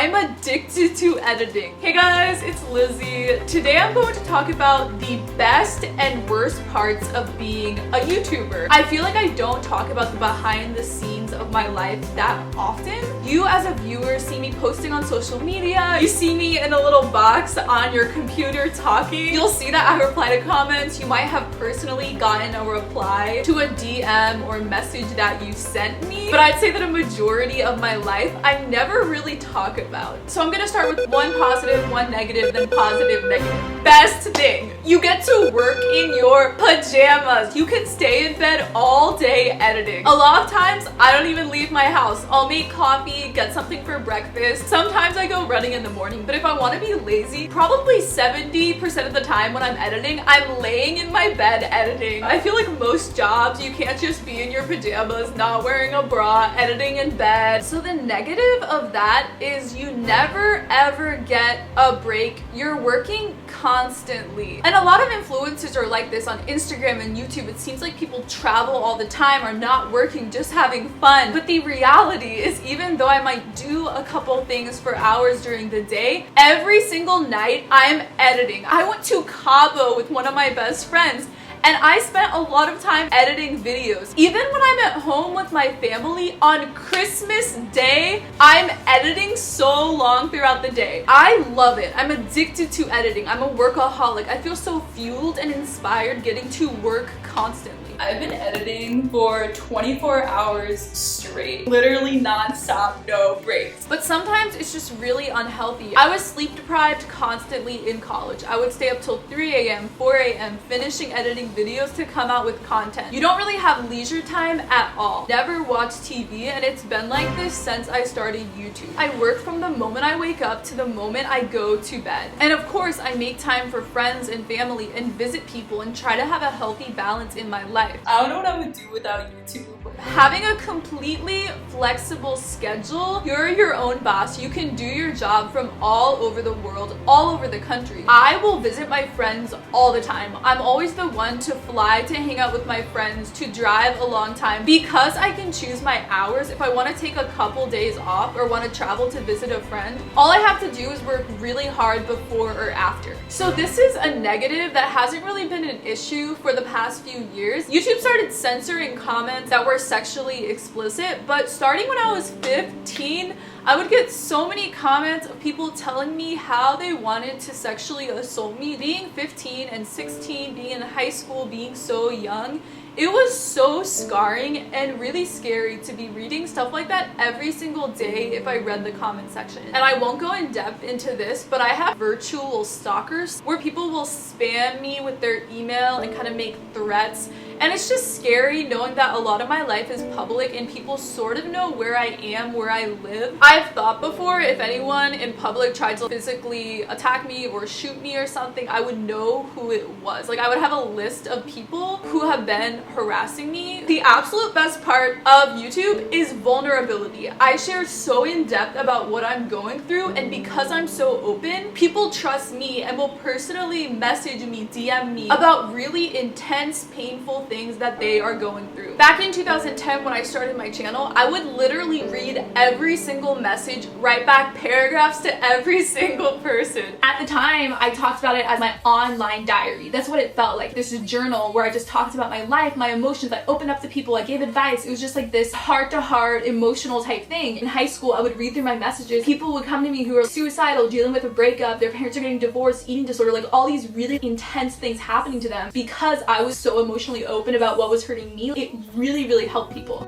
I'm addicted to editing. Hey guys, it's Lizzie. Today I'm going to talk about the best and worst parts of being a YouTuber. I feel like I don't talk about the behind the scenes of my life that often. You as a viewer see me posting on social media, you see me in a little box on your computer talking. You'll see that I reply to comments. You might have personally gotten a reply to a DM or message that you sent me. But I'd say that a majority of my life I never really talk about. So I'm gonna start with one positive, one negative, then positive, negative. Best thing, you get to work in your pajamas. You can stay in bed all day editing. A lot of times I don't even leave my house. I'll make coffee, get something for breakfast. Sometimes I go running in the morning, but if I want to be lazy, probably 70% of the time when I'm editing, I'm laying in my bed editing. I feel like most jobs, you can't just be in your pajamas, not wearing a bra, editing in bed. So the negative of that is you never ever get a break. You're working constantly. And a lot of influencers are like this on Instagram and YouTube. It seems like people travel all the time, are not working, just having fun. But the reality is, even though I might do a couple things for hours during the day, every single night I'm editing. I went to Cabo with one of my best friends and I spent a lot of time editing videos. Even when I'm at home with my family on Christmas Day, I'm editing so long throughout the day. I love it. I'm addicted to editing. I'm a workaholic. I feel so fueled and inspired getting to work constantly. I've been editing for 24 hours straight. Literally non-stop, no breaks. But sometimes it's just really unhealthy. I was sleep deprived constantly in college. I would stay up till 3 a.m., 4 a.m. finishing editing videos to come out with content. You don't really have leisure time at all. Never watch TV, and it's been like this since I started YouTube. I work from the moment I wake up to the moment I go to bed. And of course, I make time for friends and family and visit people and try to have a healthy balance in my life. I don't know what I would do without YouTube. Having a completely flexible schedule, you're your own boss. You can do your job from all over the world, all over the country. I will visit my friends all the time. I'm always the one to fly to hang out with my friends, to drive a long time. Because I can choose my hours, if I want to take a couple days off or want to travel to visit a friend, all I have to do is work really hard before or after. So this is a negative that hasn't really been an issue for the past few years. YouTube started censoring comments that were sexually explicit, but starting when I was 15, I would get so many comments of people telling me how they wanted to sexually assault me. Being 15 and 16, being in high school, being so young, it was so scarring and really scary to be reading stuff like that every single day if I read the comment section. And I won't go in depth into this, but I have virtual stalkers where people will spam me with their email and kind of make threats. And it's just scary knowing that a lot of my life is public and people sort of know where I am, where I live. I've thought before, if anyone in public tried to physically attack me or shoot me or something, I would know who it was. Like, I would have a list of people who have been harassing me. The absolute best part of YouTube is vulnerability. I share so in depth about what I'm going through, and because I'm so open, people trust me and will personally message me, DM me about really intense, painful things that they are going through. Back in 2010 when I started my channel, I would literally read every single message, write back paragraphs to every single person. At the time, I talked about it as my online diary. That's what it felt like. This is a journal where I just talked about my life, my emotions. I opened up to people, I gave advice. It was just like this heart-to-heart emotional type thing. In high school, I would read through my messages. People would come to me who are suicidal, dealing with a breakup, their parents are getting divorced, eating disorder, like all these really intense things happening to them. Because I was so emotionally open about what was hurting me, it really, really helped people.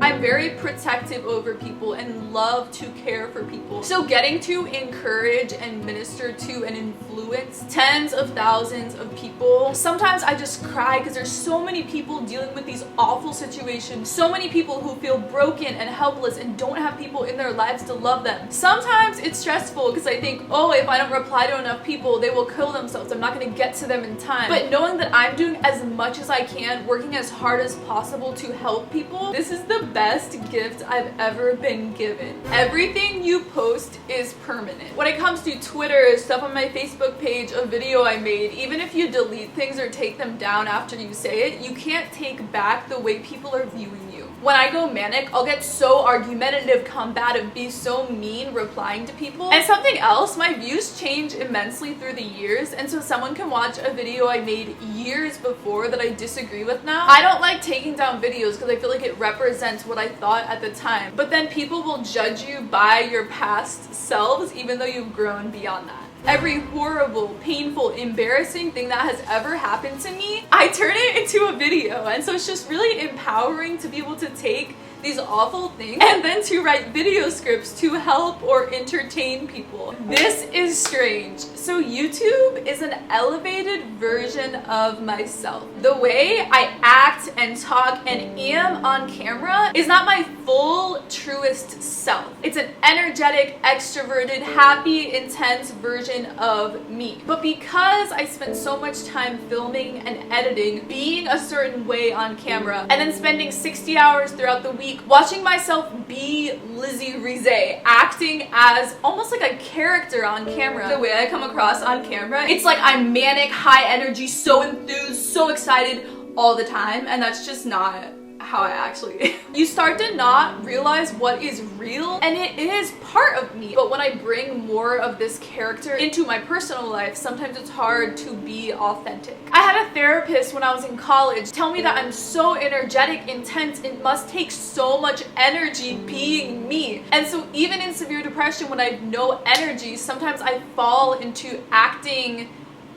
I'm very protective over people and love to care for people. So getting to encourage and minister to and influence tens of thousands of people, sometimes I just cry because there's so many people dealing with these awful situations, so many people who feel broken and helpless and don't have people in their lives to love them. Sometimes it's stressful because I think, oh, if I don't reply to enough people, they will kill themselves. I'm not going to get to them in time. But knowing that I'm doing as much as I can, working as hard as possible to help people, this is the best gift I've ever been given. Everything you post is permanent. When it comes to Twitter, stuff on my Facebook page, a video I made, even if you delete things or take them down after you say it, you can't take back the way people are viewing you. When I go manic, I'll get so argumentative, combative, be so mean replying to people. And something else, my views change immensely through the years, and so someone can watch a video I made years before that I disagree with now. I don't like taking down videos because I feel like it represents what I thought at the time. But then people will judge you by your past selves even though you've grown beyond that. Every horrible, painful, embarrassing thing that has ever happened to me, I turn it into a video. And so it's just really empowering to be able to take these awful things and then to write video scripts to help or entertain people. This is strange. So YouTube is an elevated version of myself. The way I act and talk and am on camera is not my full, truest self. It's an energetic, extroverted, happy, intense version of me. But because I spent so much time filming and editing, being a certain way on camera, and then spending 60 hours throughout the week watching myself be Lizzie Rizze, acting as almost like a character on camera. The way I come across on camera, it's like I'm manic, high energy, so enthused, so excited all the time, and that's just not how I actually am. You start to not realize what is real, and it is part of me. But when I bring more of this character into my personal life, sometimes it's hard to be authentic. I had a therapist when I was in college tell me that I'm so energetic, intense, it must take so much energy being me. And so even in severe depression, when I have no energy, sometimes I fall into acting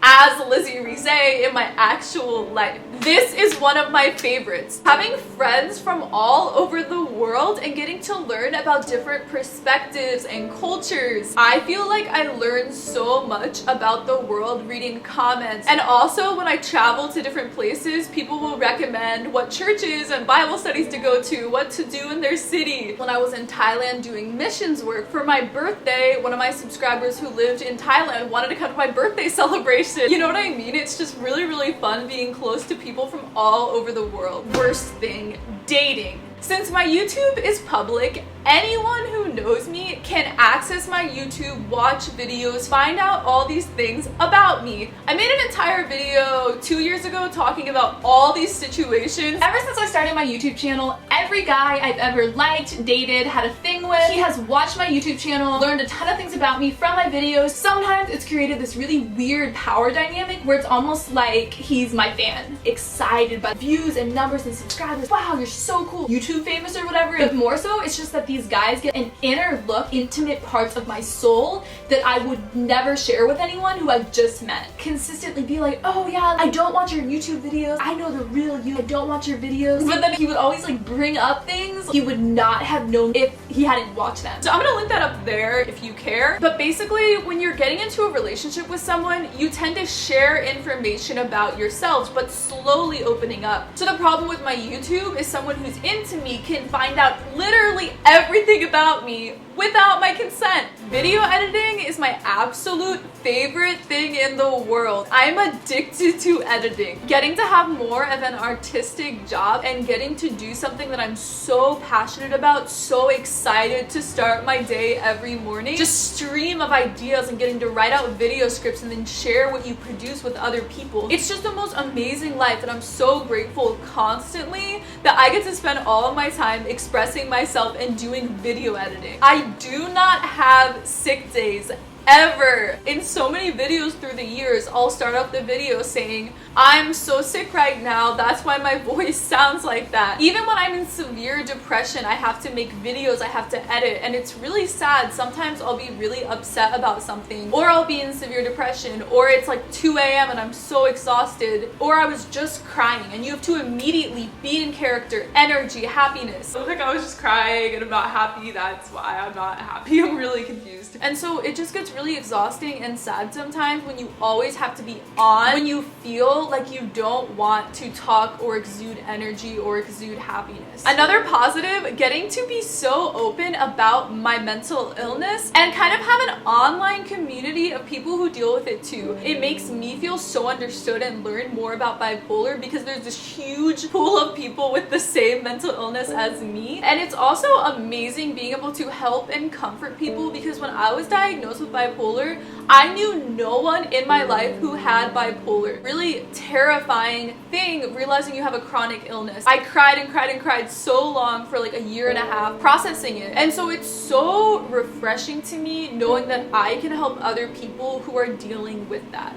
as Lizzie Rizze in my actual life. This is one of my favorites. Having friends from all over the world and getting to learn about different perspectives and cultures. I feel like I learn so much about the world reading comments. And also when I travel to different places, people will recommend what churches and Bible studies to go to, what to do in their city. When I was in Thailand doing missions work, for my birthday, one of my subscribers who lived in Thailand wanted to come to my birthday celebration. You know what I mean? It's just really, really fun being close to people from all over the world. Worst thing, dating. Since my YouTube is public, anyone who knows me can access my YouTube, watch videos, find out all these things about me. I made an entire video 2 years ago talking about all these situations. Ever since I started my YouTube channel, every guy I've ever liked, dated, had a thing with, he has watched my YouTube channel, learned a ton of things about me from my videos. Sometimes it's created this really weird power dynamic where it's almost like he's my fan. Excited by views and numbers and subscribers. Wow, you're so cool. YouTube famous or whatever. But more so, it's just that these guys get an inner look, intimate parts of my soul that I would never share with anyone who I've just met. Consistently be like, oh yeah, I don't watch your YouTube videos. I know the real you. I don't watch your videos. But then he would always like bring up things he would not have known if he hadn't watched them. So I'm gonna link that up there if you care. But basically, when you're getting into a relationship with someone, you tend to share information about yourselves, but slowly opening up. So the problem with my YouTube is someone who's into me can find out literally everything about me without my consent. Video editing is my absolute favorite thing in the world. I'm addicted to editing. Getting to have more of an artistic job and getting to do something that I'm so passionate about, so excited to start my day every morning. Just stream of ideas and getting to write out video scripts and then share what you produce with other people. It's just the most amazing life, and I'm so grateful constantly that I get to spend all of my time expressing myself and doing video editing. I do not have sick days ever. In so many videos through the years, I'll start off the video saying, I'm so sick right now, that's why my voice sounds like that. Even when I'm in severe depression, I have to make videos, I have to edit, and it's really sad. Sometimes I'll be really upset about something, or I'll be in severe depression, or it's like 2 a.m. and I'm so exhausted, or I was just crying, and you have to immediately be in character, energy, happiness. I look like I was just crying and I'm not happy, that's why I'm not happy. I'm really confused. And so it just gets really exhausting and sad sometimes when you always have to be on, when you feel like you don't want to talk or exude energy or exude happiness. Another positive, getting to be so open about my mental illness and kind of have an online community of people who deal with it too. It makes me feel so understood and learn more about bipolar because there's this huge pool of people with the same mental illness as me. And it's also amazing being able to help and comfort people because when I was diagnosed with bipolar, bipolar. I knew no one in my life who had bipolar. Really terrifying thing, realizing you have a chronic illness. I cried and cried and cried so long for like a year and a half processing it. And so it's so refreshing to me knowing that I can help other people who are dealing with that.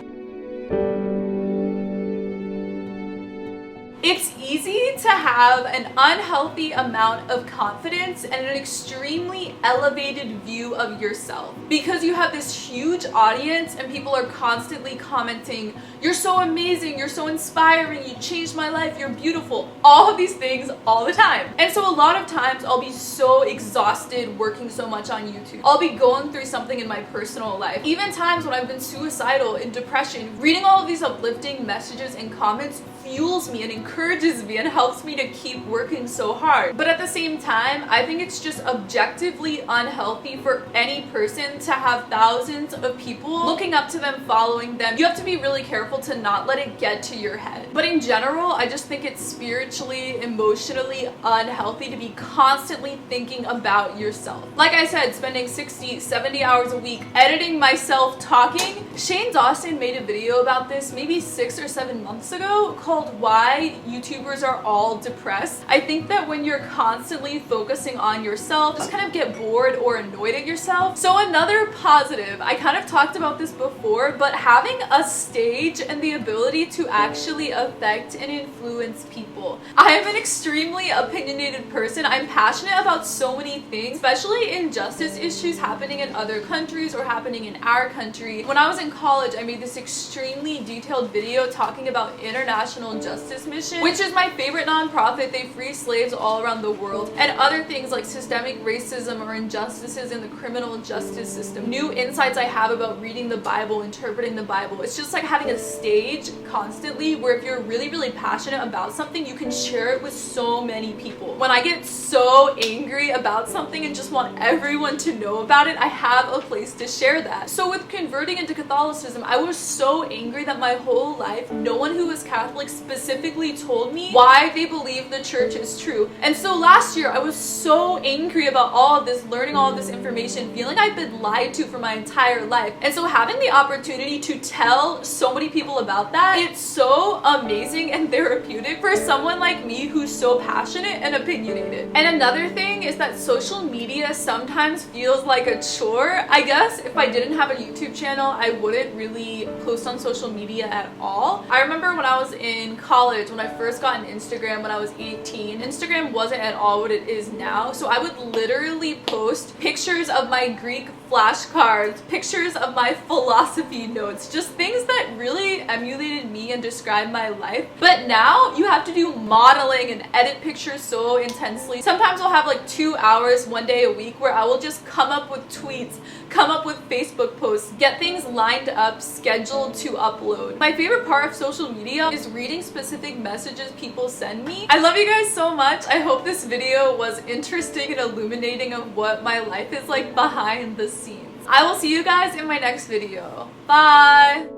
It's easy to have an unhealthy amount of confidence and an extremely elevated view of yourself because you have this huge audience and people are constantly commenting, "You're so amazing, you're so inspiring, you changed my life, you're beautiful," all of these things all the time. And so a lot of times I'll be so exhausted working so much on YouTube. I'll be going through something in my personal life. Even times when I've been suicidal, in depression, reading all of these uplifting messages and comments fuels me and encourages me and helps me to keep working so hard. But at the same time, I think it's just objectively unhealthy for any person to have thousands of people looking up to them, following them. You have to be really careful to not let it get to your head. But in general, I just think it's spiritually, emotionally unhealthy to be constantly thinking about yourself. Like I said, spending 60, 70 hours a week editing myself talking. Shane Dawson made a video about this maybe 6 or 7 months ago called "Why YouTubers Are All Depressed." I think that when you're constantly focusing on yourself, just kind of get bored or annoyed at yourself. So another positive, I kind of talked about this before, but having a stage and the ability to actually affect and influence people. I am an extremely opinionated person. I'm passionate about so many things, especially injustice issues happening in other countries or happening in our country. When I was in college, I made this extremely detailed video talking about International Justice Mission, which is my favorite nonprofit. They free slaves all around the world, and other things like systemic racism or injustices in the criminal justice system. New insights I have about reading the Bible, interpreting the Bible. It's just like having a stage constantly where if you're really, really passionate about something, you can share it with so many people. When I get so angry about something and just want everyone to know about it, I have a place to share that. So with converting into Catholicism, I was so angry that my whole life, no one who was Catholic specifically told me why they believe the church is true. And so last year I was so angry about all of this, learning all of this information, feeling I've been lied to for my entire life. And so having the opportunity to tell so many people about that, it's so amazing and therapeutic for someone like me who's so passionate and opinionated. And another thing is that social media sometimes feels like a chore. I guess if I didn't have a YouTube channel, I wouldn't really post on social media at all. I remember when I was in college, when I first got an Instagram when I was 18, Instagram wasn't at all what it is now. So I would literally post pictures of my Greek flashcards, pictures of my philosophy notes, just things that really emulated me and described my life. But now you have to do modeling and edit pictures so intensely. Sometimes I'll have like 2 hours one day a week where I will just come up with tweets, come up with Facebook posts, get things lined up, scheduled to upload. My favorite part of social media is reading specific messages people send me. I love you guys so much. I hope this video was interesting and illuminating of what my life is like behind the scenes. I will see you guys in my next video. Bye!